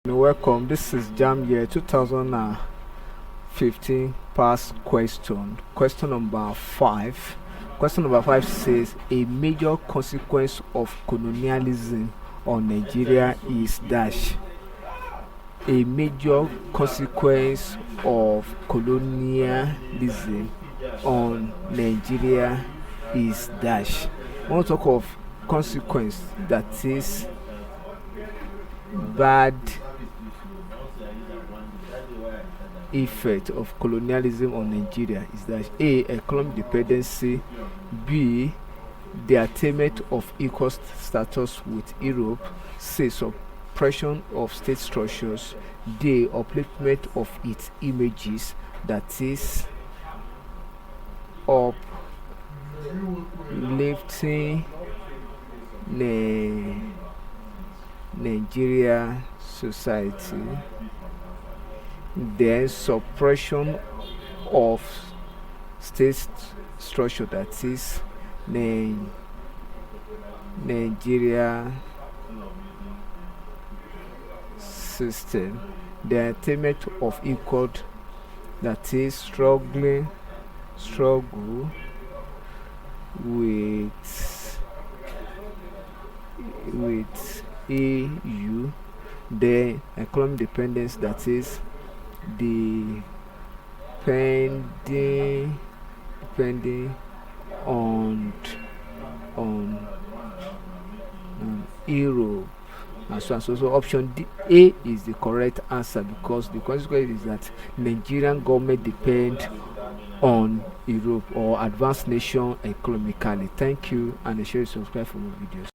Welcome, this is Jamb year 2015 past question. Question number 5. Question number 5 says a major consequence of colonialism on Nigeria is dash. A major consequence of colonialism on Nigeria is dash. I want to talk of consequence, that is bad effect of colonialism on Nigeria is that A. Economic dependency, B. The attainment of equal status with Europe, C. Suppression of state structures, D. Upliftment of its images, that is uplifting Nigeria society, then suppression of state structure, that is Nigeria system, the attainment of equal, that is struggle with EU, the economic dependence, that is depending on Europe, and so on. So option A is the correct answer, because the consequence is that Nigerian government depend on Europe or advanced nation economically. Thank you, and share, subscribe for more videos.